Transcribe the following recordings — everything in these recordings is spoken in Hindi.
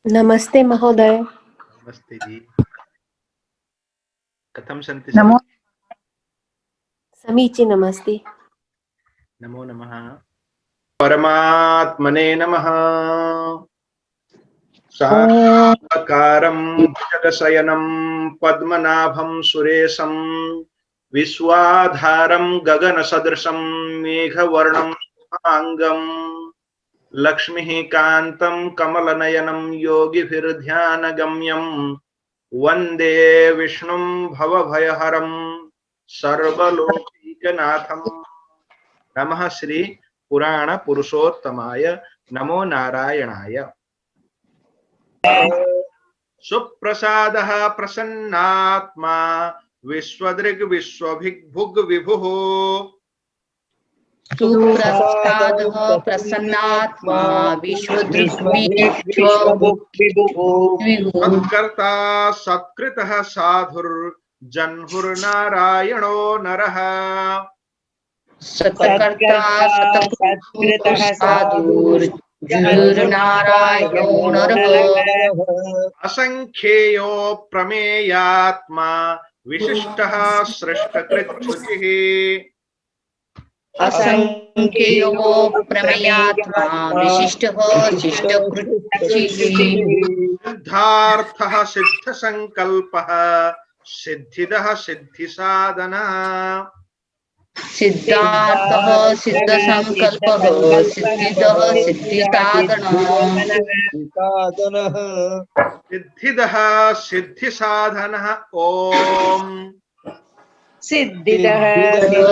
नमस्ते महोदय। नमस्ते जी। कथं सन्ति नमो सर्वे? समीचीनमस्ति। नमो नमः। परमात्मने नमः। साकारं भुजगशयनं पद्मनाभं सुरेशं विश्वाधारं गगनसदृशं मेघवर्णं शुभांगं लक्ष्मीः कान्तं कमलनयनं योगिभिर्ध्यानगम्यं वन्दे विष्णुं भवभयहरं सर्वलोकैकनाथं। नमः श्री पुराण पुरुषोत्तमाय नमो नारायणाय। सुप्रसादः प्रसन्नात्मा विश्वदृग् विश्वभिग्भुग् विभुः सुप्रसादः प्रसन्नात्मा विश्वदृग्विश्वभुक्विभुः सत्कर्ता सत्कृतः साधुर्जह्नुर्नारायणो नरः सत्कर्ता सत्कृतः साधुर्नारायणो नरः असंख्येयो प्रमेयात्मा विशिष्टः सृष्टकृच्छुचिः असंख्यो प्रमेयात्मा विशिष्टः शिष्टकृच्छिः सिद्धार्थः सिद्धसंकल्पः सिद्धिदः सिद्धिसाधनः सिद्धार्थः सिद्धसंकल्पः सिद्धिदः सिद्धिसाधनः सिद्धिदः सिद्धिसाधनः ओम सिद्धिदः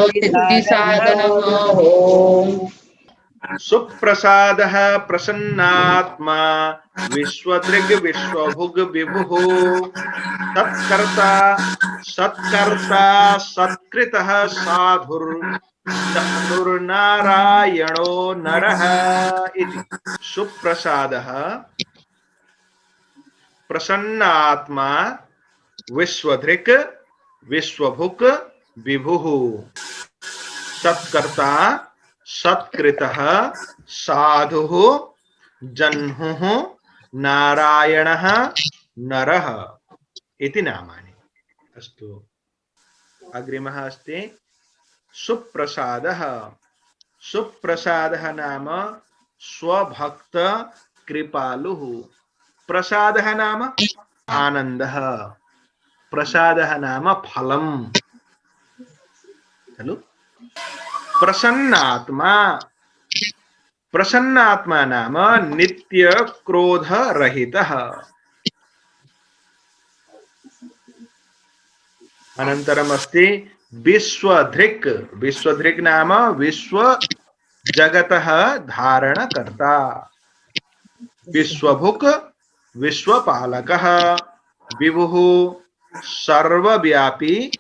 सिद्धिसाधनः ओम् सुप्रसादः प्रसन्नात्मा विश्वदृग् विश्वभुग् विभुः सत्कर्ता सत्कृतः साधुर्नारायणो नरः इति। सुप्रसादः प्रसन्नात्मा विश्वदृक् विश्वभुक् विभुः सत्कर्ता सत्कृतः साधुः जह्नुः नारायणः नरः इति नामानि। अस्तु, अग्रिमः अस्ति सुप्रसादः। सुप्रसादः नाम स्वभक्त कृपालुः। प्रसादः नाम आनन्दः, प्रसादः नाम फलम्। खलु? प्रसन्नात्मा, प्रसन्नात्मा नाम नित्य क्रोध रहितः। अनन्तरम् अस्ति विश्वधृक्। विश्वधृक् नाम विश्व जगतः धारणकर्ता। विश्वभुक् विश्वपालकः। विभुः सर्वव्यापी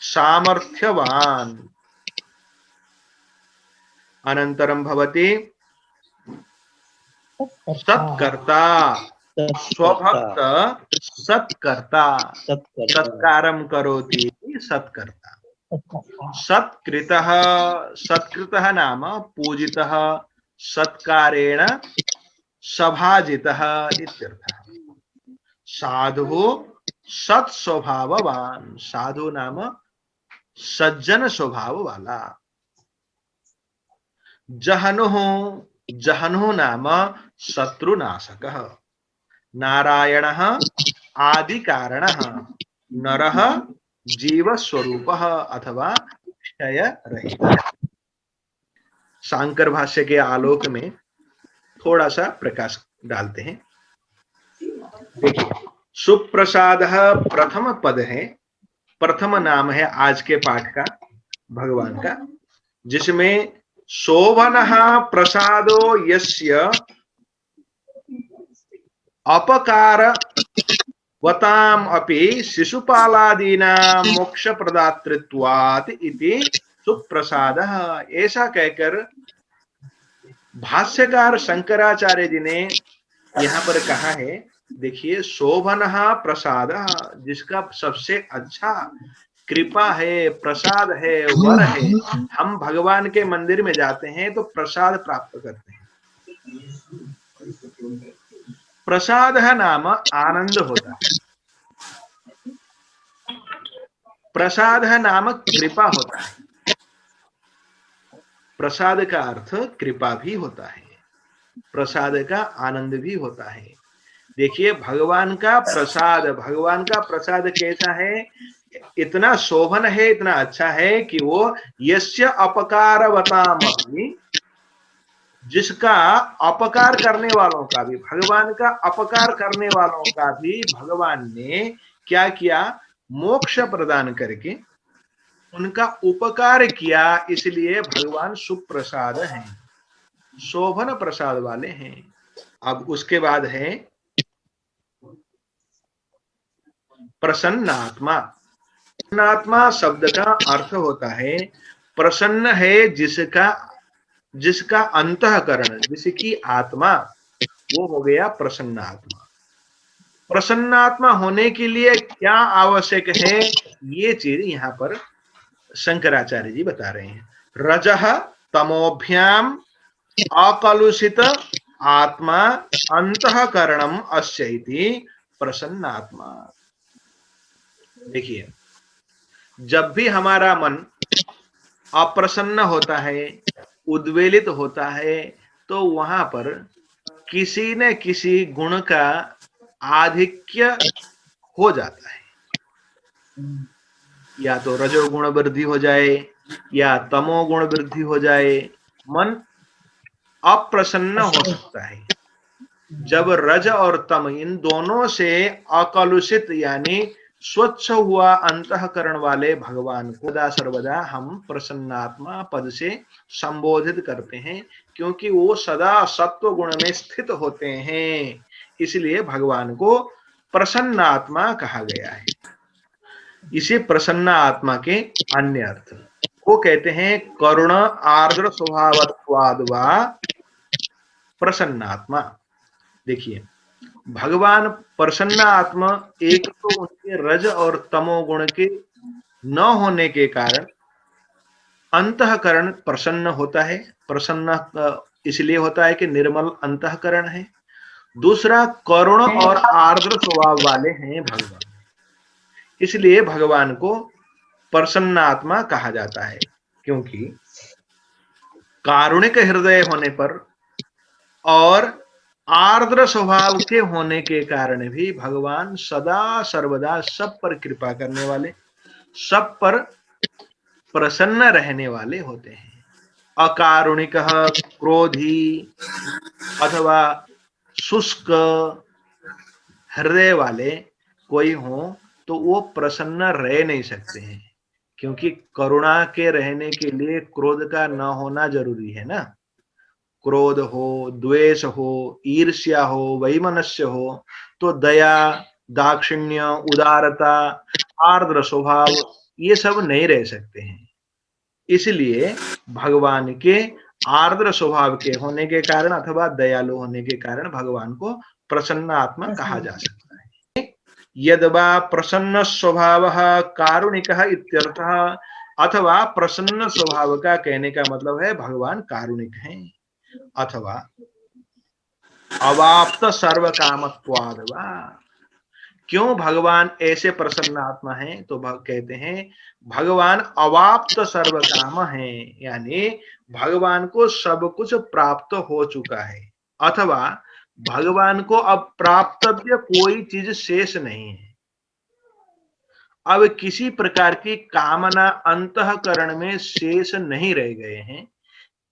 सामर्थ्यवान्। अनन्तरं भवति सत्कर्ता, स्वभक्त सत्कर्ता, सत्कारं करोति सत्कर्ता। सत्कृतः, सत्कृतः नाम पूजितः, सत्कारेण सभाजितः इत्यर्थः। साधुः सत्स्वभाववान्, साधु नाम सज्जन स्वभाव वाला। जहनुः, जहनुः नाम शत्रुनाशकः। नारायणः आदिकारणः। नरः जीवस्वरूपः अथवा क्षय रहितः। शांकर भाष्य के आलोक में थोड़ा सा प्रकाश डालते हैं। देखिए, सुप्रसादः प्रथम पद है, प्रथम नाम है आज के पाठ का भगवान का, जिसमें शोभनः प्रसादो यस्य अपकार वताम अपि शिशुपालादीनां मोक्ष प्रदातृत्वात् इति सुप्रसादः। ऐसा कहकर भाष्यकार शंकराचार्य जी ने यहाँ पर कहा है, देखिए, शोभनः प्रसादः, जिसका सबसे अच्छा कृपा है, प्रसाद है, वर है। हम भगवान के मंदिर में जाते हैं तो प्रसाद प्राप्त करते हैं। प्रसाद नाम आनंद होता है, प्रसाद नाम कृपा होता है। प्रसाद का अर्थ कृपा भी होता है, प्रसाद का आनंद भी होता है। देखिए भगवान का प्रसाद कैसा है, इतना शोभन है, इतना अच्छा है कि वो यस्य अपकारवतामपि, जिसका अपकार करने वालों का भी, भगवान का अपकार करने वालों का भी भगवान ने क्या किया, मोक्ष प्रदान करके उनका उपकार किया। इसलिए भगवान सुप्रसाद हैं, शोभन प्रसाद वाले हैं। अब उसके बाद है प्रसन्नात्मा। प्रसन्नात्मा शब्द का अर्थ होता है प्रसन्न है जिसका अंतःकरण, जिसकी आत्मा, वो हो गया प्रसन्नात्मा। प्रसन्नात्मा होने के लिए क्या आवश्यक है, ये चीज यहाँ पर शंकराचार्य जी बता रहे हैं। रजः तमोभ्याम अकलुषित आत्मा अंतःकरणम अस्यैति प्रसन्नात्मा। देखिए जब भी हमारा मन अप्रसन्न होता है, उद्वेलित होता है, तो वहां पर किसी न किसी गुण का आधिक्य हो जाता है। या तो रजोगुण वृद्धि हो जाए या तमोगुण वृद्धि हो जाए, मन अप्रसन्न हो सकता है। जब रज और तम इन दोनों से अकलुषित यानी स्वच्छ हुआ अंतःकरण वाले भगवान को सदा सर्वदा हम प्रसन्नात्मा पद से संबोधित करते हैं, क्योंकि वो सदा सत्व गुण में स्थित होते हैं। इसलिए भगवान को प्रसन्नात्मा कहा गया है। इसे प्रसन्न आत्मा के अन्य अर्थ वो कहते हैं करुण आर्द्र स्वभावत्वाद वा प्रसन्नात्मा। देखिए भगवान प्रसन्न आत्मा, एक तो उनके रज और तमोगुण के न होने के कारण अंतःकरण प्रसन्न होता है। प्रसन्न इसलिए होता है कि निर्मल अंतःकरण है। दूसरा करुण और आर्द्र स्वभाव वाले हैं भगवान, इसलिए भगवान को प्रसन्न आत्मा कहा जाता है। क्योंकि कारुणिक हृदय होने पर और आर्द्र स्वभाव के होने के कारण भी भगवान सदा सर्वदा सब पर कृपा करने वाले, सब पर प्रसन्न रहने वाले होते हैं। अकारुणिक क्रोधी अथवा शुष्क हृदय वाले कोई हो तो वो प्रसन्न रह नहीं सकते हैं, क्योंकि करुणा के रहने के लिए क्रोध का न होना जरूरी है ना। क्रोध हो, द्वेष हो, ईर्ष्या हो, वैमनस्य हो, तो दया, दाक्षिण्य, उदारता, आर्द्र स्वभाव, ये सब नहीं रह सकते हैं। इसलिए भगवान के आर्द्र स्वभाव के होने के कारण अथवा दयालु होने के कारण भगवान को प्रसन्न आत्मा कहा जा सकता है। यद्वा प्रसन्न स्वभाव कारुणिक इत्यर्थः, अथवा प्रसन्न स्वभाव का कहने का मतलब है भगवान कारुणिक हैं, अथवा अवाप्त सर्व कामत्वाद वा। क्यों भगवान ऐसे प्रसन्न आत्मा हैं, तो कहते हैं भगवान अवाप्त सर्व काम है, यानी भगवान को सब कुछ प्राप्त हो चुका है, अथवा भगवान को अब प्राप्तव्य कोई चीज शेष नहीं है। अब किसी प्रकार की कामना अंतःकरण में शेष नहीं रह गए हैं,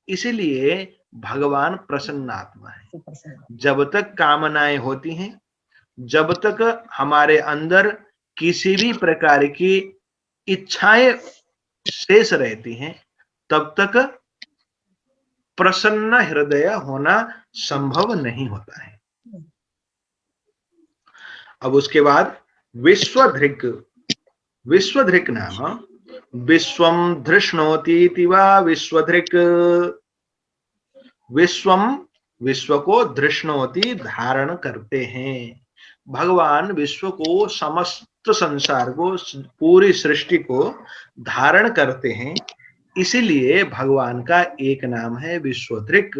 इसलिए भगवान प्रसन्न आत्मा है। जब तक कामनाएं होती हैं, जब तक हमारे अंदर किसी भी प्रकार की इच्छाएं शेष रहती हैं, तब तक प्रसन्न हृदय होना संभव नहीं होता है। अब उसके बाद विश्वधृक्। विश्वधृक् नाम विश्वम धृष्णोति वा विश्वधृक्। विश्वम विश्व को धृष्णोति धारण करते हैं। भगवान विश्व को, समस्त संसार को, पूरी सृष्टि को धारण करते हैं, इसीलिए भगवान का एक नाम है विश्वधृक्।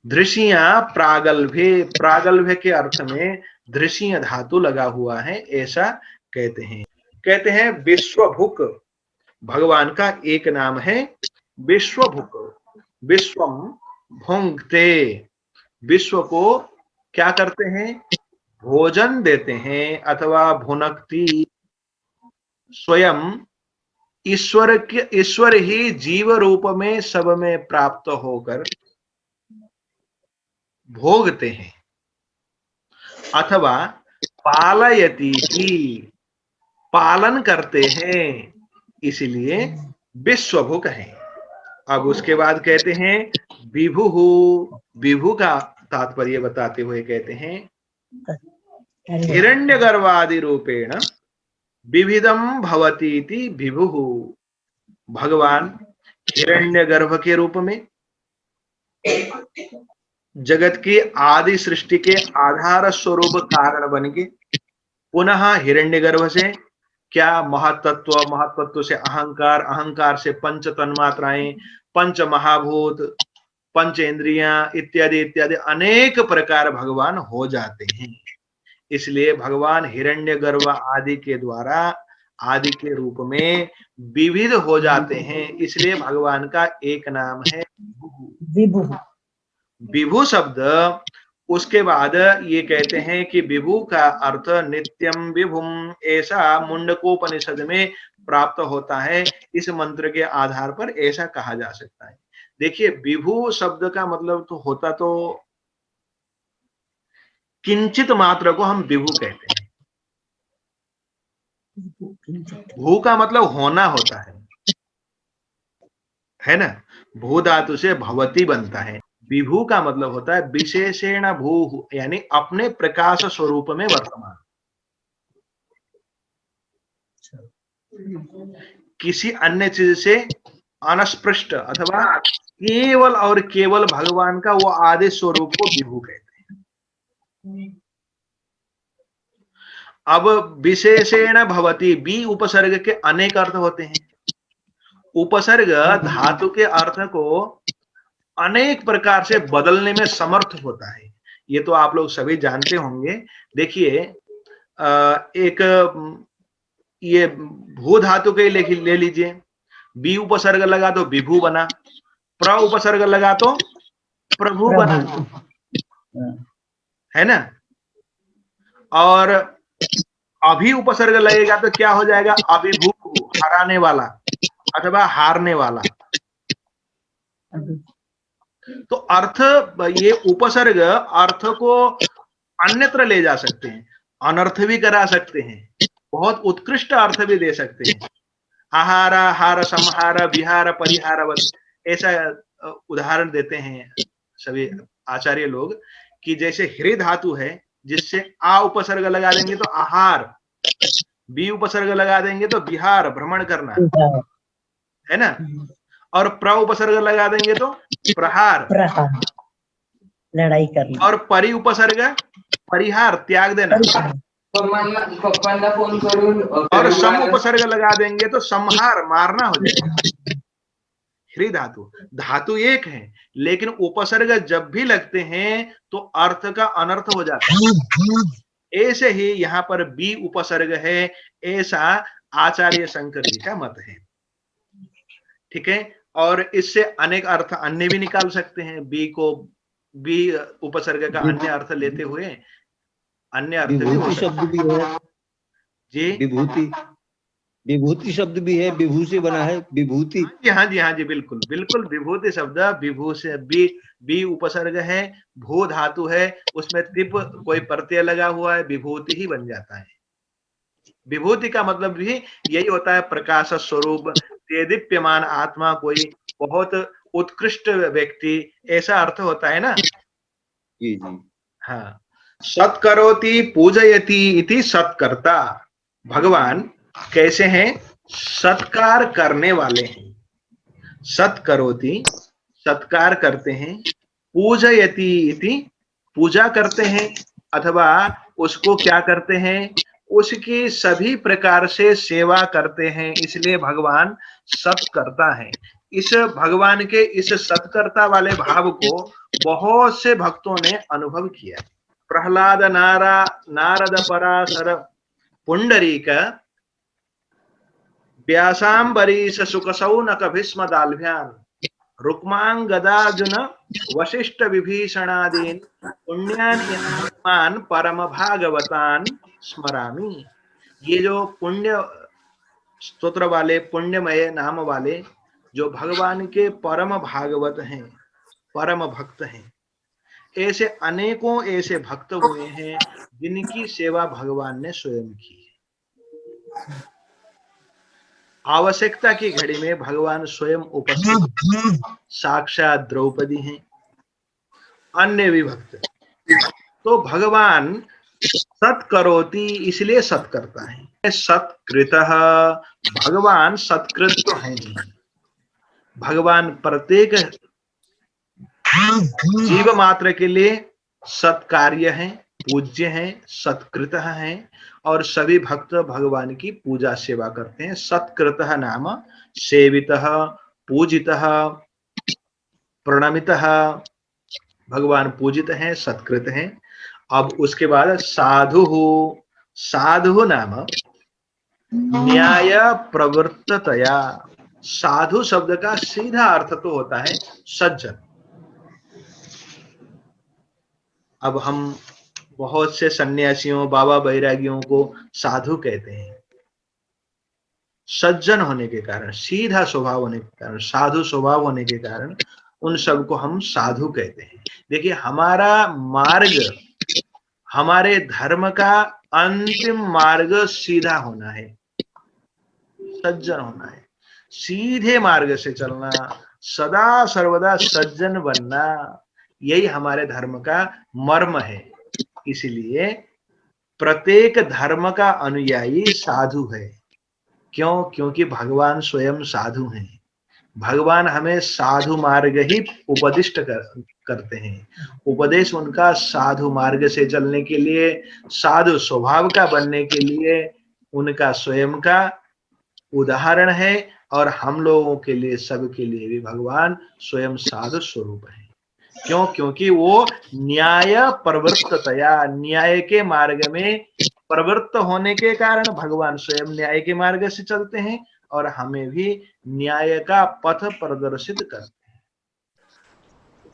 धृषिया प्रागल्भ्य, प्रागल्भ्य के अर्थ में धृषिय धातु लगा हुआ है, ऐसा कहते हैं। कहते हैं विश्वभुक, भगवान का एक नाम है विश्वभुक। विश्वम भुंक्ते, विश्व को क्या करते हैं, भोजन देते हैं, अथवा भुनक्ति, स्वयं ईश्वर ही जीव रूप में सब में प्राप्त होकर भोगते हैं, अथवा पालयति ही, पालन करते हैं, इसलिए विश्वभुक है। अब उसके बाद कहते हैं विभु, विभु का तात्पर्य बताते हुए कहते हैं हिरण्यगर्भादि रूपेण विविधम भवती इति विभु, भगवान हिरण्यगर्भ के रूप में जगत की आदि सृष्टि के आधार स्वरूप कारण बन के, पुनः हिरण्यगर्भ से क्या महत्त्व, महत्त्व से अहंकार, अहंकार से पंच तन्मात्राएं, पंच महाभूत, पंच इंद्रियां इत्यादि इत्यादि अनेक प्रकार भगवान हो जाते हैं। इसलिए भगवान हिरण्यगर्भ आदि के द्वारा आदि के रूप में विविध हो जाते हैं, इसलिए भगवान का एक नाम है विभु। विभु शब्द, उसके बाद ये कहते हैं कि विभु का अर्थ नित्यम विभुम, ऐसा मुंडकोपनिषद में प्राप्त होता है। इस मंत्र के आधार पर ऐसा कहा जा सकता है। देखिए विभु शब्द का मतलब तो होता तो किंचित मात्र को हम विभु कहते हैं। भू का मतलब होना होता है ना, भू धातु से भवती बनता है। विभू का मतलब होता है विशेषेण भू, यानी अपने प्रकाश स्वरूप में वर्तमान, किसी अन्य चीज से अनस्पृष्ट अथवा केवल और केवल भगवान का वो आदि स्वरूप को विभू कहते हैं। अब विशेषेण भवती, बी उपसर्ग के अनेक अर्थ होते हैं। उपसर्ग धातु के अर्थ को अनेक प्रकार से बदलने में समर्थ होता है, ये तो आप लोग सभी जानते होंगे। देखिए एक ये भू धातु के ले लीजिए, बी उपसर्ग लगा तो विभू बना, प्र उपसर्ग लगा तो प्रभु बना, है ना। और अभी उपसर्ग लगेगा तो क्या हो जाएगा, अभिभू, हराने वाला अथवा हारने वाला। तो अर्थ, ये उपसर्ग अर्थ को अन्यत्र ले जा सकते हैं, अनर्थ भी करा सकते हैं, बहुत उत्कृष्ट अर्थ भी दे सकते हैं। आहारा, हार, संहार, विहार, परिहार, ऐसा उदाहरण देते हैं सभी आचार्य लोग कि जैसे ह्री धातु है, जिससे आ उपसर्ग लगा देंगे तो आहार, बी उपसर्ग लगा देंगे तो विहार, भ्रमण करना, है ना, और प्र उपसर्ग लगा देंगे तो प्रहार, लड़ाई करना, और परि उपसर्ग परिहार, त्याग देना, और सम उपसर्ग लगा देंगे तो संहार, मारना हो जाएगा। ह्री धातु, धातु एक है लेकिन उपसर्ग जब भी लगते हैं तो अर्थ का अनर्थ हो जाता है। ऐसे ही यहाँ पर बी उपसर्ग है, ऐसा आचार्य शंकर जी का मत है। ठीक है, और इससे अनेक अर्थ अन्य भी निकाल सकते हैं। बी को, बी उपसर्ग का अन्य अर्थ लेते हुए अन्य अर्थ भी हो सकते हैं। जी, विभूति, विभूति शब्द भी है, विभू से बना है, विभूति। हाँ जी, हाँ जी, बिल्कुल बिल्कुल। विभूति शब्द विभू से, बी उपसर्ग है, भू धातु है, उसमें तिप कोई प्रत्यय लगा हुआ है, विभूति ही बन जाता है। विभूति का मतलब भी यही होता है, प्रकाश स्वरूप, दीप्यमान आत्मा, कोई बहुत उत्कृष्ट व्यक्ति, ऐसा अर्थ होता है ना। जी जी, हाँ। सत्करोति पूजयति इति सत्कर्ता, भगवान कैसे हैं, सत्कार करने वाले हैं। सत्करोति, सत्कार करते हैं, पूजयति इति, पूजा करते हैं, अथवा उसको क्या करते हैं, उसकी सभी प्रकार से सेवा करते हैं, इसलिए भगवान सत्कर्ता है। इस भगवान के इस सत्कर्ता वाले भाव को बहुत से भक्तों ने अनुभव किया। प्रहलाद नारद पराशर पुंडरीक व्यासांबरीश सुकसौनक भीष्म दाल्भ्यान रुक्मांगदार्जुन वशिष्ठ विभीषणादीन पुण्यान परम भागवतान स्मरामि। ये जो पुण्य स्तोत्र वाले, पुण्यमय नाम वाले जो भगवान के परम भागवत हैं, परम भक्त हैं, ऐसे अनेकों ऐसे भक्त हुए हैं जिनकी सेवा भगवान ने स्वयं की है। आवश्यकता की घड़ी में भगवान स्वयं उपस्थित, साक्षात द्रौपदी हैं, अन्य भी भक्त। तो भगवान सत्करोति, इसलिए सत करता है। सत्कृतः, भगवान सत्कृत तो है नहीं। भगवान प्रत्येक जीव मात्र के लिए सत्कार्य है, पूज्य है, सत्कृत है, और सभी भक्त भगवान की पूजा सेवा करते हैं। सत्कृतः नाम सेवितः, पूजितः, प्रणमितः, भगवान पूजित हैं, सत्कृत हैं। अब उसके बाद साधु, साधु नाम न्याय प्रवृत्ततया। साधु शब्द का सीधा अर्थ तो होता है सज्जन। अब हम बहुत से सन्यासियों, बाबा बैरागियों को साधु कहते हैं। सज्जन होने के कारण, सीधा स्वभाव होने के कारण, साधु स्वभाव होने के कारण उन सबको हम साधु कहते हैं। देखिए, हमारा मार्ग, हमारे धर्म का अंतिम मार्ग सीधा होना है, सज्जन होना है, सीधे मार्ग से चलना, सदा सर्वदा सज्जन बनना, यही हमारे धर्म का मर्म है। इसलिए प्रत्येक धर्म का अनुयायी साधु है। क्यों? क्योंकि भगवान स्वयं साधु हैं। भगवान हमें साधु मार्ग ही उपदिष्ट करते हैं। उपदेश उनका साधु मार्ग से चलने के लिए, साधु स्वभाव का बनने के लिए उनका स्वयं का उदाहरण है। और हम लोगों के लिए, सबके लिए भी भगवान स्वयं साधु स्वरूप है। क्यों? क्योंकि वो न्याय प्रवृत्ततया, न्याय के मार्ग में प्रवृत्त होने के कारण भगवान स्वयं न्याय के मार्ग से चलते हैं और हमें भी न्याय का पथ प्रदर्शित करते हैं।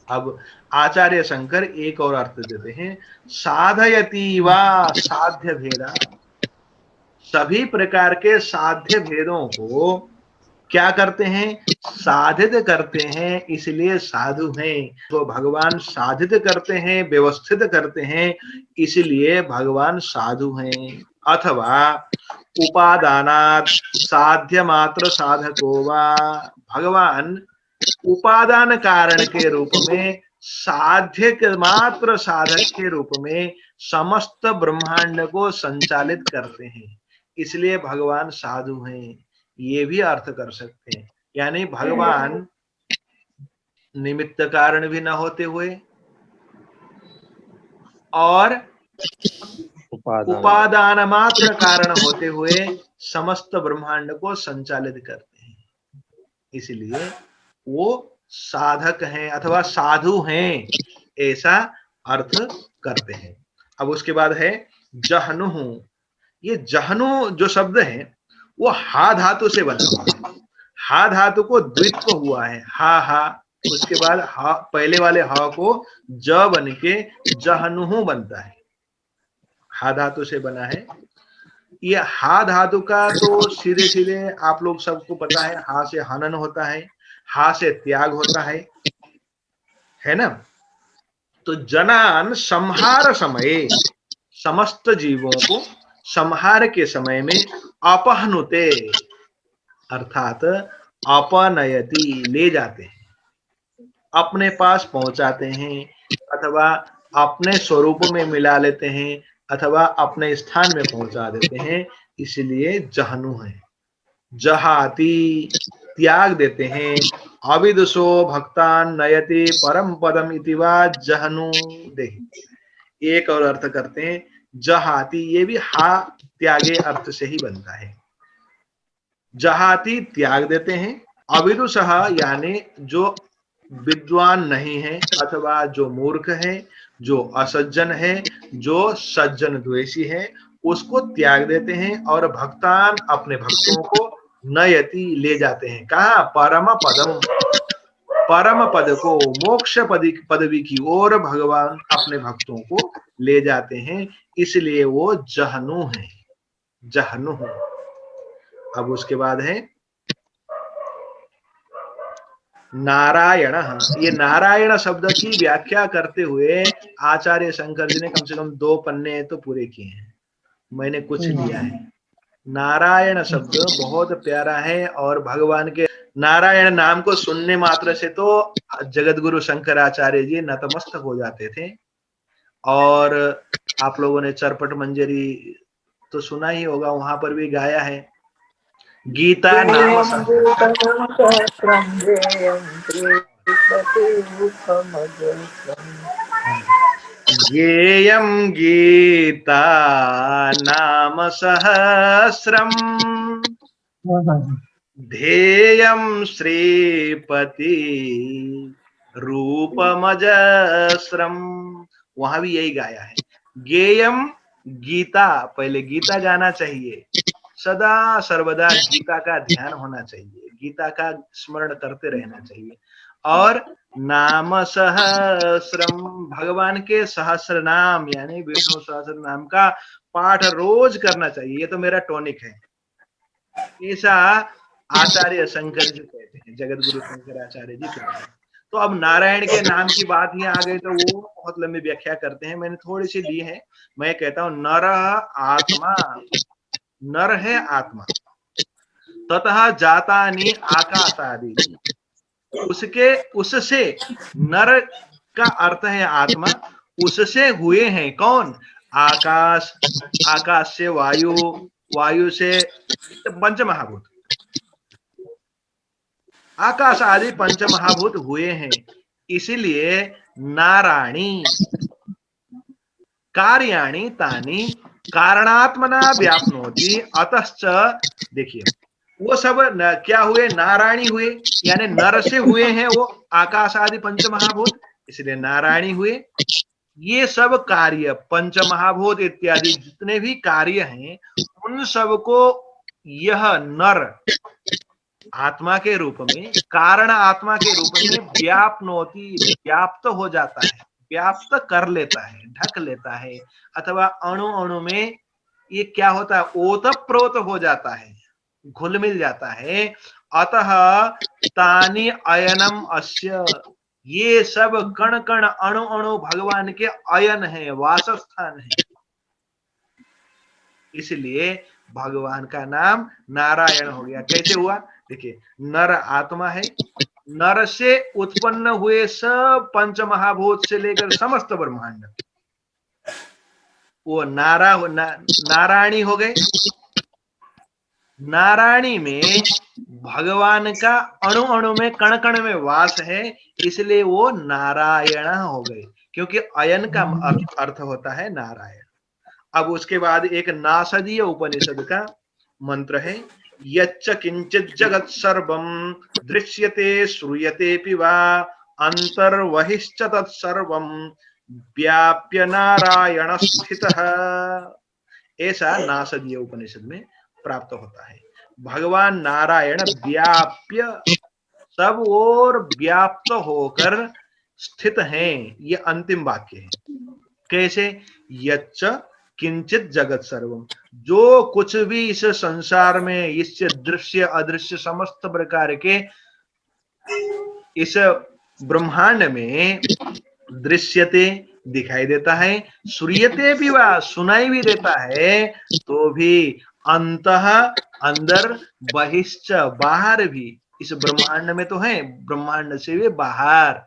अब आचार्य शंकर एक और अर्थ देते हैं, साधयति वा साध्य भेदा। सभी प्रकार के साध्य भेदों को क्या करते हैं? साधित करते हैं, इसलिए साधु हैं। तो भगवान साधित करते हैं, व्यवस्थित करते हैं, इसलिए भगवान साधु हैं। अथवा उपादानात् साध्य मात्र साधको वा, भगवान उपादान कारण के रूप में, साध्य के मात्र साधक के रूप में समस्त ब्रह्मांड को संचालित करते हैं, इसलिए भगवान साधु हैं। ये भी अर्थ कर सकते हैं। यानी भगवान निमित्त कारण भी न होते हुए और उपादान मात्र कारण होते हुए समस्त ब्रह्मांड को संचालित करते हैं, इसलिए वो साधक हैं अथवा साधु हैं, ऐसा अर्थ करते हैं। अब उसके बाद है जहनु। ये जहनु जो शब्द है वो हा धातु से बना हुआ है। हा धातु को द्वित्व हुआ है, हा हा, उसके बाद हा, पहले वाले हा को ज बन के जहनु बनता है। हा धातु से बना है। ये हा धातु का तो सीधे सीधे आप लोग सबको पता है, हा से हनन होता है, हा से त्याग होता है ना। तो जनान संहार समय, समस्त जीवों को संहार के समय में अपहनुते अर्थात अपनयति, ले जाते हैं, अपने पास पहुंचाते हैं, अथवा अपने स्वरूप में मिला लेते हैं, अथवा अपने स्थान में पहुंचा देते हैं, इसलिए जहनु है। जहाति, त्याग देते हैं। अविदुषो भक्तान नयति परम पदम इति वा जहनु देहि। एक और अर्थ करते हैं जहाति, ये भी हा त्यागे अर्थ से ही बनता है। जहाति त्याग देते हैं, अविदुषः यानी जो विद्वान नहीं है अथवा जो मूर्ख है, जो असज्जन है, जो सज्जन द्वेषी है, उसको त्याग देते हैं और भक्तान अपने भक्तों को नयति ले जाते हैं। कहा? परम पदम, परम पद को, मोक्ष पदवी की ओर भगवान अपने भक्तों को ले जाते हैं, इसलिए वो जहनु है, जहनु। अब उसके बाद है नारायण। ये नारायण शब्द की व्याख्या करते हुए आचार्य शंकर जी ने कम से कम 2 पन्ने तो पूरे किए हैं, मैंने कुछ लिया है। नारायण शब्द बहुत प्यारा है और भगवान के नारायण नाम को सुनने मात्र से तो जगतगुरु शंकराचार्य जी नतमस्तक हो जाते थे। और आप लोगों ने चरपट मंजरी तो सुना ही होगा, वहां पर भी गाया है। गीता नाम गेयं गीता नाम सहस्रम ध्येयं श्रीपति रूपमजस्रम। वहां भी यही गाया है। गेयम गीता, पहले गीता गाना चाहिए, सदा सर्वदा गीता का ध्यान होना चाहिए, गीता का स्मरण करते रहना चाहिए। और नाम सहस्रम, भगवान के सहस्र नाम यानी विष्णु सहस्र नाम का पाठ रोज करना चाहिए। ये तो मेरा टॉनिक है, ऐसा आचार्य शंकर जी कहते हैं, जगत गुरु शंकराचार्य जी कहते हैं। तो अब नारायण के नाम की बात ही आ गई तो वो बहुत लंबी व्याख्या करते हैं, मैंने थोड़ी सी दी है। मैं कहता हूं नर आत्मा, नर है आत्मा, ततः जातानि आकाशादि, उसके उससे, नर का अर्थ है आत्मा, उससे हुए हैं कौन? आकाश, आकाश से वायु, वायु से पंच महाभूत, आकाश आदि पंच महाभूत हुए हैं। इसीलिए नारायणी कार्याणि तानि कारणात्मना व्याप्नोति अतश्च, देखिए वो सब क्या हुए? नारायणी हुए, यानी नर से हुए हैं वो आकाश आदि पंच महाभूत, इसलिए नारायणी हुए। ये सब कार्य पंच महाभूत इत्यादि जितने भी कार्य हैं उन सबको यह नर आत्मा के रूप में, कारण आत्मा के रूप में व्याप्नोति, व्याप्त हो जाता है, व्याप्त कर लेता है, ढक लेता है, अथवा अणु अणु में ये क्या होता है? ओतप्रोत हो जाता है, घुल मिल जाता है। अतः तानि अयनम अस्य, ये सब कण कण अणु अणु भगवान के अयन है, वासस्थान है। इसलिए भगवान का नाम नारायण हो गया। कैसे हुआ? देखिए, नर आत्मा है, नर से उत्पन्न हुए सब पंच महाभूत से लेकर समस्त ब्रह्मांड वो नारायणी हो गए। नारायणी में भगवान का अणु अणु में कण कण में वास है, इसलिए वो नारायण हो गए, क्योंकि अयन का अर्थ होता है नारायण। अब उसके बाद एक नासदीय उपनिषद का मंत्र है, यच्च किंचित जगत सर्वं दृश्यते श्रूयतेऽपि वा अंतर्वहिश्च तत्सर्वं व्याप्य नारायण स्थितः। ऐसा नासदीय उपनिषद में प्राप्त होता है। भगवान नारायण व्याप्य, सब ओर व्याप्त होकर स्थित हैं, ये अंतिम वाक्य है। कैसे? यच्च किंचित जगत सर्वम, जो कुछ भी इस संसार में, इस दृश्य अदृश्य समस्त प्रकार के इस ब्रह्मांड में दृश्यते दिखाई देता है, श्रूयते भी वा सुनाई भी देता है, तो भी अंतः अंदर, बहिश्च बाहर भी, इस ब्रह्मांड में तो है, ब्रह्मांड से भी बाहर,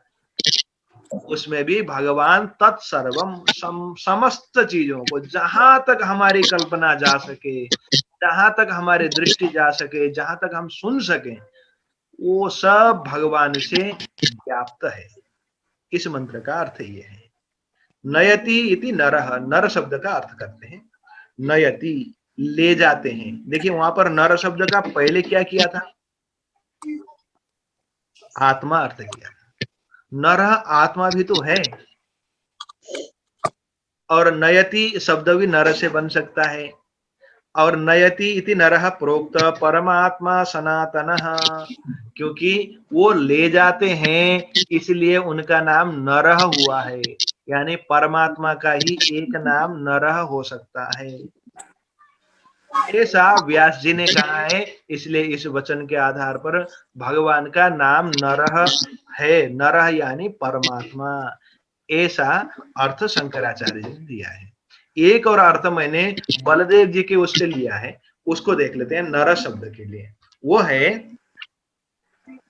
उसमें भी भगवान तत्सर्वम, समस्त चीजों को, जहां तक हमारी कल्पना जा सके, जहां तक हमारी दृष्टि जा सके, जहां तक हम सुन सके, वो सब भगवान से व्याप्त है। इस मंत्र का अर्थ ये है। नयति इति नरः, नर शब्द का अर्थ करते हैं नयति, ले जाते हैं। देखिए वहां पर नर शब्द का पहले क्या किया था? आत्मा अर्थ किया। नरः आत्मा भी तो है, और नयति शब्द भी नर से बन सकता है। और नयति इति नरः प्रोक्त परमात्मा सनातनः, क्योंकि वो ले जाते हैं इसलिए उनका नाम नरः हुआ है, यानी परमात्मा का ही एक नाम नरः हो सकता है। ऐसा व्यास जी ने कहा है, इसलिए इस वचन के आधार पर भगवान का नाम नरः है। नरः यानी परमात्मा, ऐसा अर्थ शंकराचार्य जी ने दिया है। एक और अर्थ मैंने बलदेव जी के उससे लिया है, उसको देख लेते हैं। नर शब्द के लिए वो है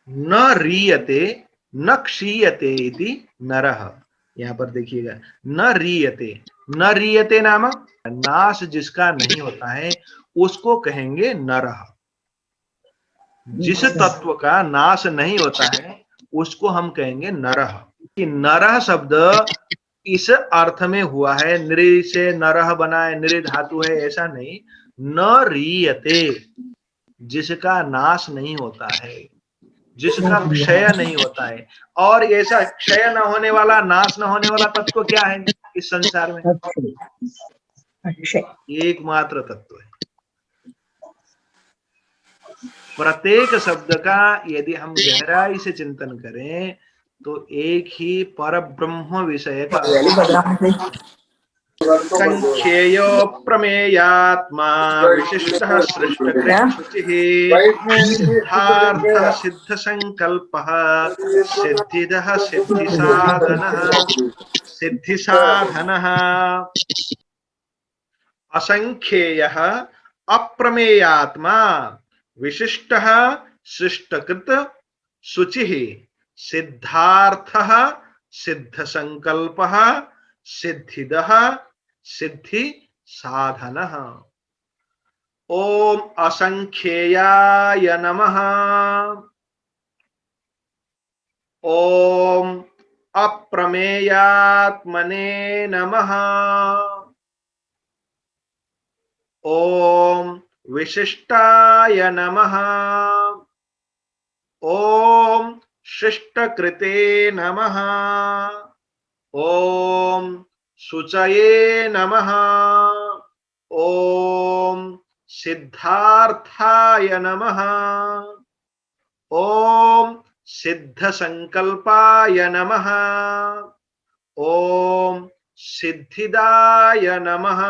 न रीयते न क्षीयते इति नरः। यहां पर देखिएगा, न रीयते, न रीयते नामक नाश जिसका नहीं होता है उसको कहेंगे नरः। जिस तत्व का नाश नहीं होता है उसको हम कहेंगे नरः। कि नरः शब्द इस अर्थ में हुआ है, नृ से नरः बना है, नृ धातु है, ऐसा नहीं। न रीयते, जिसका नाश नहीं होता है, जिसका क्षय नहीं होता है। और ऐसा क्षय न होने वाला, नाश न होने वाला तत्व क्या है इस संसार में? एकमात्र तत्व है। प्रत्येक शब्द का यदि हम गहराई से चिंतन करें तो एक ही परब्रह्म विषय का संख्येयो प्रमेयात्मा विशिष्टः सृष्टकृत् शुचिः सिद्धार्थः सिद्धसंकल्पः सिद्धिदः सिद्धिसाधनः असंख्येयः अप्रमेयात्मा विशिष्टः सृष्टकृत् शुचिः सिद्धार्थः सिद्धसंकल्पः सिद्धिदः सिद्धि साधनः। ओम असंख्येयाय नमः। ओम अप्रमेयात्मने नमः। ओम विशिष्टाय नमः। ओम शिष्टकृते नमः। ओम शुचये नमः। ओम सिद्धार्थाय नमः। ओम सिद्धसंकल्पाय नमः। ओम सिद्धिदाय नमः।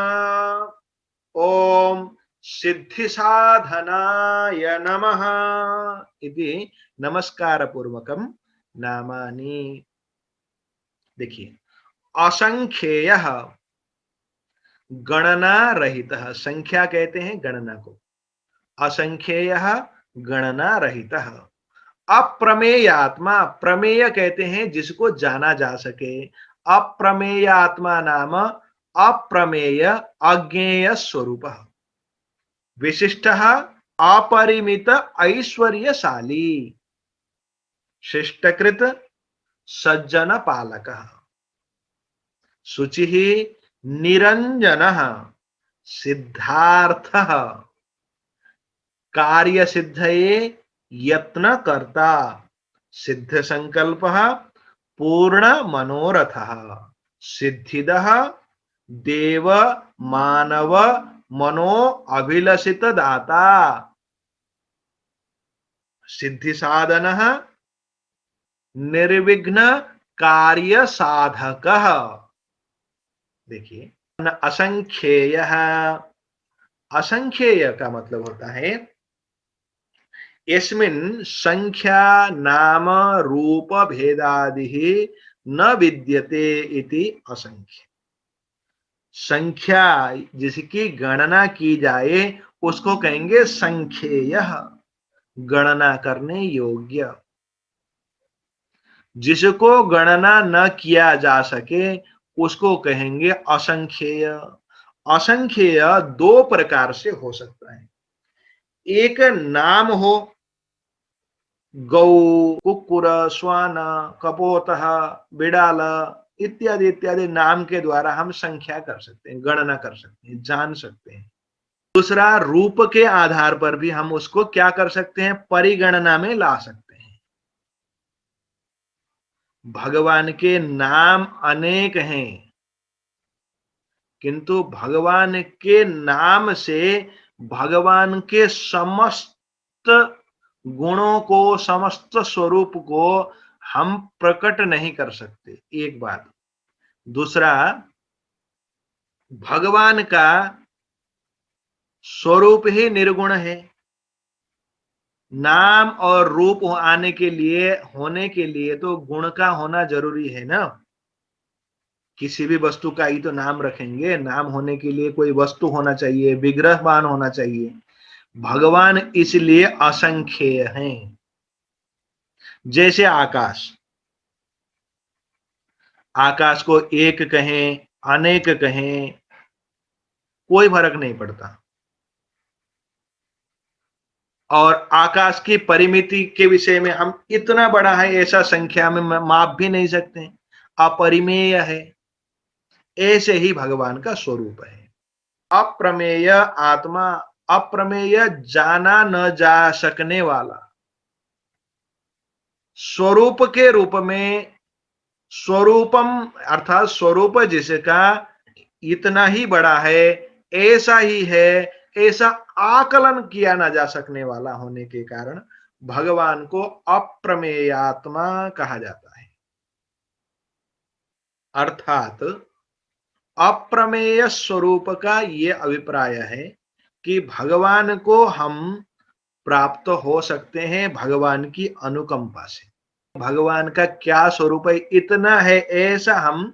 ओम सिद्धिसाधनाय नमः इति नमस्कार पूर्वकम नामानि। देखिए, असंख्येयः गणना रहित, संख्या कहते हैं गणना को, असंख्येयः गणना रहित। अप्रमेयात्मा, प्रमेय कहते हैं जिसको जाना जा सके। अप्रमेयात्मा नाम अप्रमेय अज्ञेय स्वरूप। विशिष्टः अपरिमित ऐश्वर्यशाली। शिष्टकृत सज्जन पालकः। शुचिः निरंजनः। सिद्धार्थः कार्य सिद्धये यत्नकर्ता। सिद्ध संकल्पः पूर्ण मनोरथः। सिद्धिदः देव मानव मनो अभिलषित दाता। सिद्धि साधनः निर्विघ्न कार्य साधकः। देखिए, असंख्येयः, असंख्येय का मतलब होता है यस्मिन् संख्या नाम रूप भेदादिः न विद्यते इति असंख्य। संख्या जिसकी गणना की जाए उसको कहेंगे संख्येयः, गणना करने योग्य। जिसको गणना न किया जा सके उसको कहेंगे असंख्येय। असंख्येय दो प्रकार से हो सकता है। एक नाम हो, गौ, कुक्कुर, श्वान, कपोतः, बिड़ाल इत्यादि इत्यादि नाम के द्वारा हम संख्या कर सकते हैं, गणना कर सकते हैं, जान सकते हैं। दूसरा, रूप के आधार पर भी हम उसको क्या कर सकते हैं, परिगणना में ला सकते हैं। भगवान के नाम अनेक हैं, किंतु भगवान के नाम से भगवान के समस्त गुणों को, समस्त स्वरूप को हम प्रकट नहीं कर सकते, एक बात। दूसरा, भगवान का स्वरूप ही निर्गुण है। नाम और रूप आने के लिए, होने के लिए तो गुण का होना जरूरी है ना। किसी भी वस्तु का ही तो नाम रखेंगे, नाम होने के लिए कोई वस्तु होना चाहिए, विग्रहवान होना चाहिए। भगवान इसलिए असंख्येय हैं। जैसे आकाश, आकाश को एक कहें, अनेक कहें, कोई फर्क नहीं पड़ता। और आकाश की परिमिति के विषय में हम इतना बड़ा है ऐसा संख्या में माप भी नहीं सकते, अपरिमेय है। ऐसे ही भगवान का स्वरूप है। अप्रमेय आत्मा, अप्रमेय, जाना न जा सकने वाला। स्वरूप के रूप में, स्वरूपम अर्थात स्वरूप जिसका इतना ही बड़ा है, ऐसा ही है, ऐसा आकलन किया ना जा सकने वाला होने के कारण भगवान को अप्रमेयात्मा कहा जाता है। अर्थात अप्रमेय स्वरूप का यह अभिप्राय है कि भगवान को हम प्राप्त हो सकते हैं भगवान की अनुकंपा से। भगवान का क्या स्वरूप है, इतना है ऐसा हम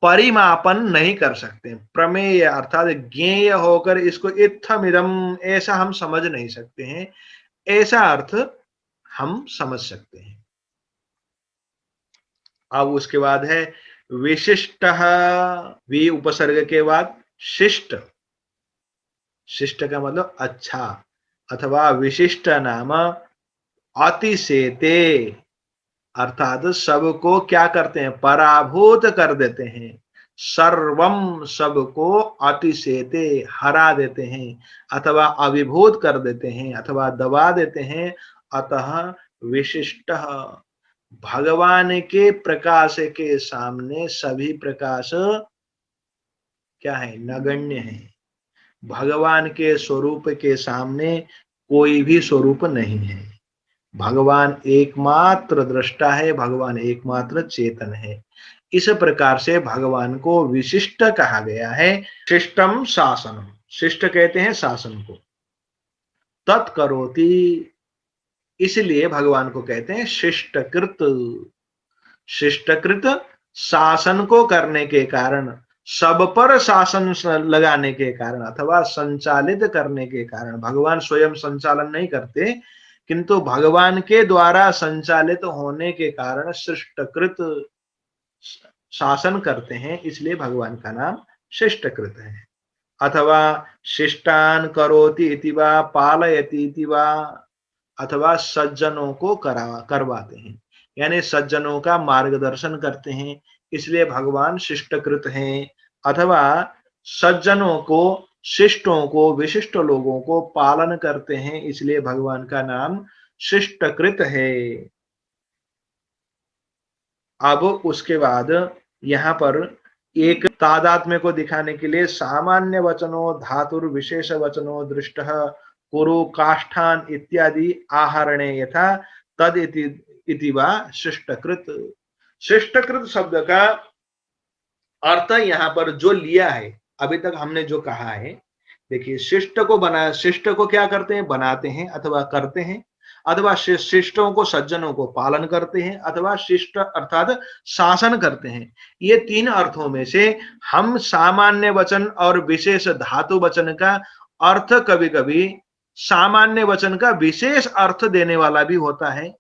परिमापन नहीं कर सकते। प्रमेय अर्थात ज्ञेय होकर इसको इत्थमिदं ऐसा हम समझ नहीं सकते हैं, ऐसा अर्थ हम समझ सकते हैं। अब उसके बाद है विशिष्ट, वि उपसर्ग के बाद शिष्ट। शिष्ट का मतलब अच्छा, अथवा विशिष्ट नाम अतिशेते, अर्थात सबको क्या करते हैं, पराभूत कर देते हैं। सर्वम, सबको, अतिशेते, हरा देते हैं, अथवा अभिभूत कर देते हैं, अथवा दबा देते हैं। अतः विशिष्ट, भगवान के प्रकाश के सामने सभी प्रकाश क्या है, नगण्य है। भगवान के स्वरूप के सामने कोई भी स्वरूप नहीं है। भगवान एकमात्र दृष्टा है, भगवान एकमात्र चेतन है। इस प्रकार से भगवान को विशिष्ट कहा गया है। शिष्टम शासनम, शिष्ट कहते हैं शासन को। तत्करोति, इसलिए भगवान को कहते हैं शिष्टकृत। शिष्टकृत, शासन को करने के कारण, सब पर शासन लगाने के कारण, अथवा संचालित करने के कारण। भगवान स्वयं संचालन नहीं करते, किंतु भगवान के द्वारा संचालित होने के कारण शिष्टकृत शासन करते हैं, इसलिए भगवान का नाम शिष्टकृत है। अथवा शिष्टान करोति इति वा पालयति इति वा, अथवा सज्जनों को करवाते हैं, यानी सज्जनों का मार्गदर्शन करते हैं, इसलिए भगवान शिष्टकृत हैं। अथवा सज्जनों को, शिष्टों को, विशिष्ट लोगों को पालन करते हैं, इसलिए भगवान का नाम शिष्टकृत है। अब उसके बाद यहाँ पर एक तादात्म्य को दिखाने के लिए सामान्य वचनों धातुर विशेष वचनों दृष्ट कुरु काष्ठान इत्यादि आहरणे यथा तद इति वा शिष्टकृत। शिष्टकृत शब्द का अर्थ यहाँ पर जो लिया है, अभी तक हमने जो कहा है, देखिए शिष्ट को बना, शिष्ट को क्या करते हैं, बनाते हैं अथवा करते हैं, अथवा शिष्टों को, सज्जनों को पालन करते हैं, अथवा शिष्ट अर्थात शासन करते हैं। ये तीन अर्थों में से हम सामान्य वचन और विशेष धातु वचन का अर्थ कभी कभी सामान्य वचन का विशेष अर्थ देने वाला भी होता है,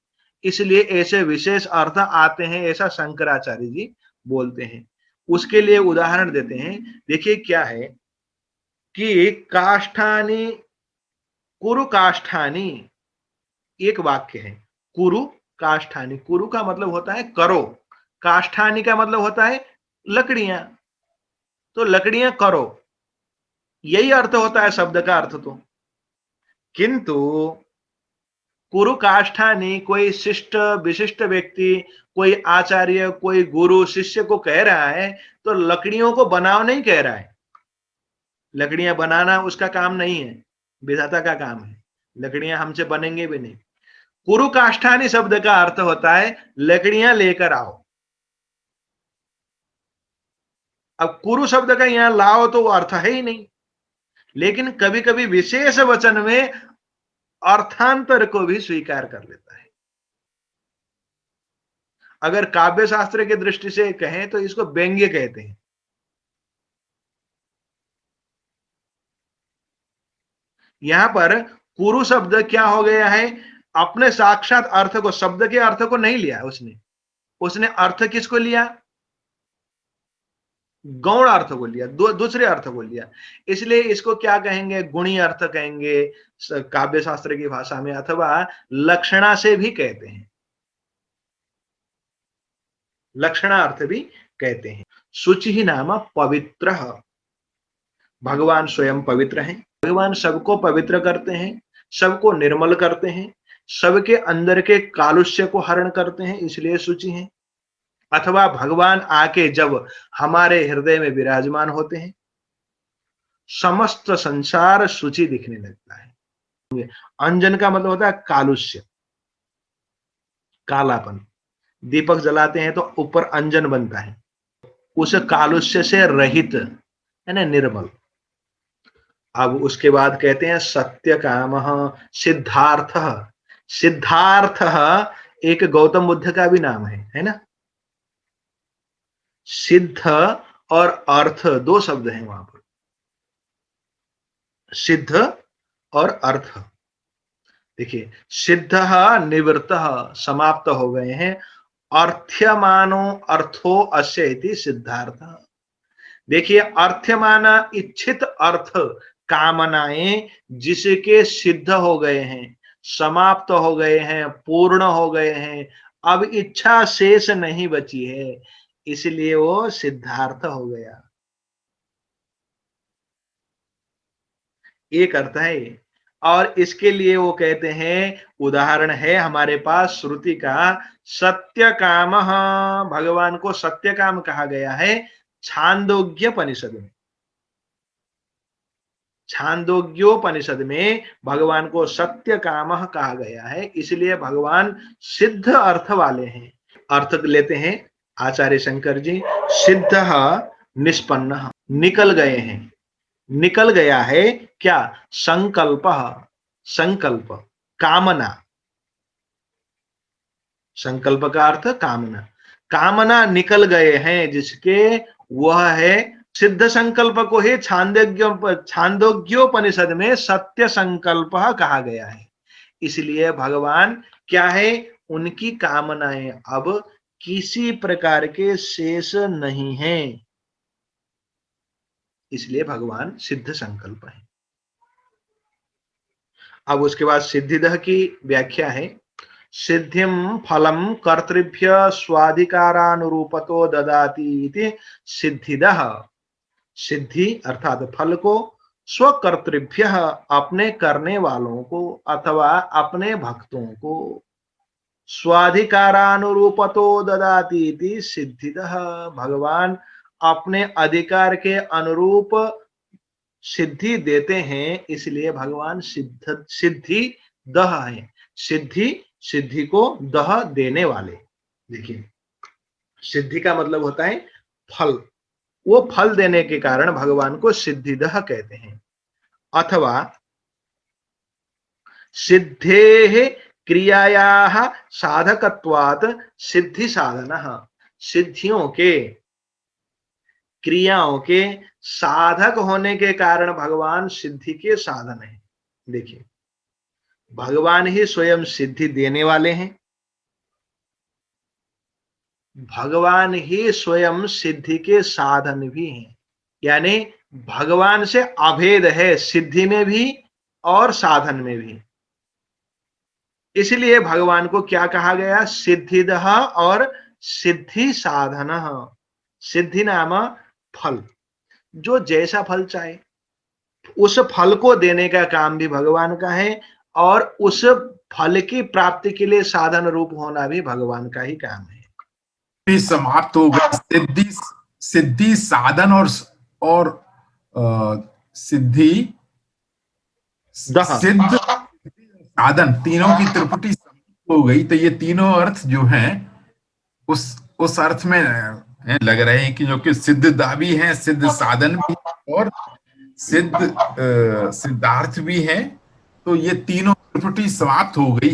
इसलिए ऐसे विशेष अर्थ आते हैं, ऐसा शंकराचार्य जी बोलते हैं। उसके लिए उदाहरण देते हैं। देखिए क्या है कि काष्ठानी, कुरु काष्ठानी एक वाक्य है। कुरु काष्ठानी, कुरु का मतलब होता है करो, काष्ठानी का मतलब होता है लकड़ियां, तो लकड़ियां करो, यही अर्थ होता है शब्द का अर्थ तो। किंतु कुरु काष्ठानी कोई शिष्ट विशिष्ट व्यक्ति, कोई आचार्य, कोई गुरु शिष्य को कह रहा है तो लकड़ियों को बनाओ नहीं कह रहा है। लकड़ियां बनाना उसका काम नहीं है, विधाता का काम है। लकड़ियां हमसे बनेंगे भी नहीं। कुरु काष्ठानी शब्द का अर्थ होता है लकड़ियां लेकर आओ। अब कुरु शब्द का यहां लाओ तो वो अर्थ है ही नहीं, लेकिन कभी कभी विशेष वचन में अर्थांतर को भी स्वीकार कर लेता है। अगर काव्य शास्त्र की दृष्टि से कहें तो इसको व्यंग्य कहते हैं। यहां पर कुरु शब्द क्या हो गया है, अपने साक्षात अर्थ को, शब्द के अर्थ को नहीं लिया उसने अर्थ किसको लिया, गौण अर्थ को लिया, दूसरे अर्थ को लिया। इसलिए इसको क्या कहेंगे, गुणी अर्थ कहेंगे काव्य शास्त्र की भाषा में, अथवा लक्षणा से भी कहते हैं, लक्षणा अर्थ भी कहते हैं। शुचि नाम पवित्र, भगवान स्वयं पवित्र हैं। भगवान सबको पवित्र करते हैं, सबको निर्मल करते हैं, सबके अंदर के कालुष्य को हरण करते हैं, इसलिए शुचि हैं। अथवा भगवान आके जब हमारे हृदय में विराजमान होते हैं, समस्त संसार शुचि दिखने लगता है। अंजन का मतलब होता है कालुष्य, कालापन। दीपक जलाते हैं तो ऊपर अंजन बनता है, उस कालुष्य से रहित है ना, निर्मल। अब उसके बाद कहते हैं सत्य काम सिद्धार्थ। सिद्धार्थ एक गौतम बुद्ध का भी नाम है ना। सिद्ध और अर्थ दो शब्द हैं वहां पर, सिद्ध और अर्थ। देखिए, सिद्ध निवृत्त, समाप्त हो गए हैं। अर्थ्यमानो अर्थो अस्य इति सिद्धार्थ। देखिए, अर्थ्यमाना इच्छित अर्थ, कामनाएं जिसके सिद्ध हो गए हैं, समाप्त हो गए हैं, पूर्ण हो गए हैं, अब इच्छा शेष नहीं बची है, इसलिए वो सिद्धार्थ हो गया। एक अर्थ है। और इसके लिए वो कहते हैं, उदाहरण है हमारे पास श्रुति का, सत्य काम, भगवान को सत्य काम कहा गया है छांदोग्योपनिषद में। छांदोग्योपनिषद में भगवान को सत्य काम कहा गया है, इसलिए भगवान सिद्ध अर्थ वाले हैं। अर्थ लेते हैं आचार्य शंकर जी, सिद्ध निष्पन्न, निकल गए हैं, निकल गया है क्या, संकल्प, संकल्प, कामना। संकल्प का अर्थ कामना, कामना निकल गए हैं जिसके, वह है सिद्ध संकल्प को ही छांदोग्योपनिषद में सत्य संकल्प कहा गया है। इसलिए भगवान क्या है, उनकी कामनाएं अब किसी प्रकार के शेष नहीं है, इसलिए भगवान सिद्ध संकल्प है। अब उसके बाद सिद्धिदः की व्याख्या है, सिद्धिम फलम कर्तृभ्य स्वाधिकारानुरूपतो ददाति इति सिद्धिदः। सिद्धि अर्थात फल को स्वकर्तृभ्य, अपने करने वालों को अथवा अपने भक्तों को, स्वाधिकारानुरूपतो ददाति इति सिद्धिदः, भगवान अपने अधिकार के अनुरूप सिद्धि देते हैं, इसलिए भगवान सिद्धि दह है। सिद्धि को दह देने वाले। देखिए, सिद्धि का मतलब होता है फल, वो फल देने के कारण भगवान को सिद्धिदह कहते हैं। अथवा सिद्धेः क्रियायाः साधकत्वात् सिद्धि साधनः, सिद्धियों के, क्रियाओं के साधक होने के कारण भगवान सिद्धि के साधन है। देखिए, भगवान ही स्वयं सिद्धि देने वाले हैं, भगवान ही स्वयं सिद्धि के साधन भी हैं। यानी भगवान से अभेद है सिद्धि में भी और साधन में भी। इसलिए भगवान को क्या कहा गया, सिद्धिदः और सिद्धि साधनः। सिद्धि नाम फल, जो जैसा फल चाहे उस फल को देने का काम भी भगवान का है, और उस फल की प्राप्ति के लिए साधन रूप होना भी भगवान का ही काम है। भी समाप्त हो गई। सिद्धि सिद्धि साधन और सिद्धि दह। सिद्ध साधन तीनों की त्रिपुटी समाप्त हो गई। तो ये तीनों अर्थ जो हैं उस अर्थ में लग रहे हैं कि जो कि सिद्धदा भी है, सिद्ध साधन भी है और सिद्धार्थ भी है। तो ये तीनों त्रिपुटी समाप्त हो गई।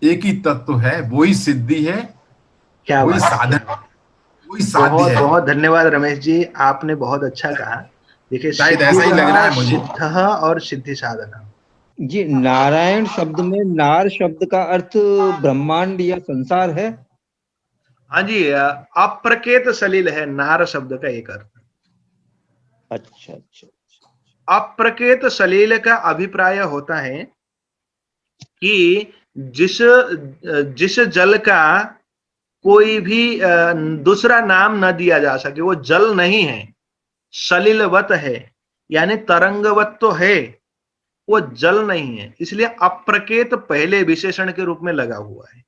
एक ही तत्व है, वही सिद्धि है, क्या वही बात है। साधन, वही साध्य बहुत है। बहुत धन्यवाद रमेश जी, आपने बहुत अच्छा कहा। देखिए शायद ऐसा ही लग रहा है मुझे। सिद्ध और सिद्धि साधन। जी, नारायण शब्द में नार शब्द का अर्थ ब्रह्मांड या संसार है। हाँ जी, अप्रकेत सलिल है नार शब्द का एक अर्थ। अच्छा अच्छा। अप्रकेत सलील का अभिप्राय होता है कि जिस जल का कोई भी दूसरा नाम न दिया जा सके, वो जल नहीं है, सलिलवत है, यानी तरंगवत तो है, वो जल नहीं है, इसलिए अप्रकेत पहले विशेषण के रूप में लगा हुआ है।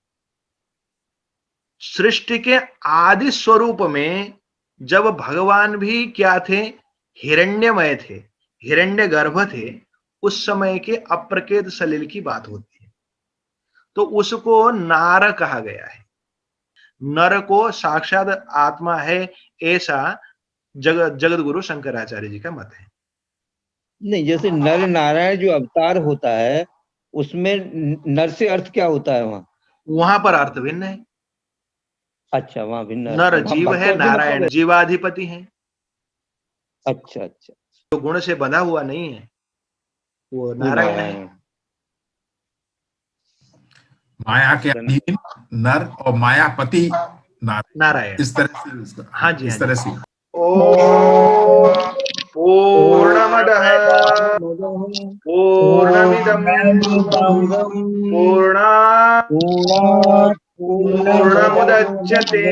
सृष्टि के आदि स्वरूप में जब भगवान भी क्या थे, हिरण्यमय थे, हिरण्य गर्भ थे, उस समय के अप्रकेत सलिल की बात होती है। तो उसको नार कहा गया है। नर को साक्षात आत्मा है, ऐसा जगत गुरु शंकराचार्य जी का मत है। नहीं, जैसे नर नारायण जो अवतार होता है उसमें नर से अर्थ क्या होता है वहां पर अर्थ भिन्न है। अच्छा, वहां भिन्न नर हम जीव है, भक्तों से नारायण मतलब जीवाधिपति है। अच्छा अच्छा, तो गुण से बंधा हुआ नहीं है, वो नारायण है। माया के अधीन नर और मायापति नारायण। इस तरह से उसका, हाँ जी, इस तरह से। ओम पूर्णमदः पूर्णमिदं पूर्णात् पूर्णमुदच्यते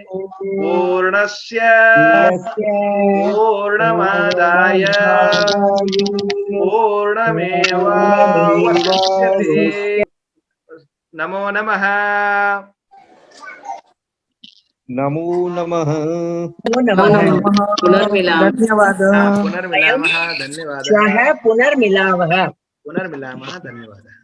पूर्णस्य पूर्णमादाय पूर्णमेवावशिष्यते। नमो नमः। नमो नमः। पुनर्मिलामः। धन्यवादः। पुनर्मिलामः। धन्यवादः। श्वः पुनर्मिलामः। पुनर्मिलामः। धन्यवादः।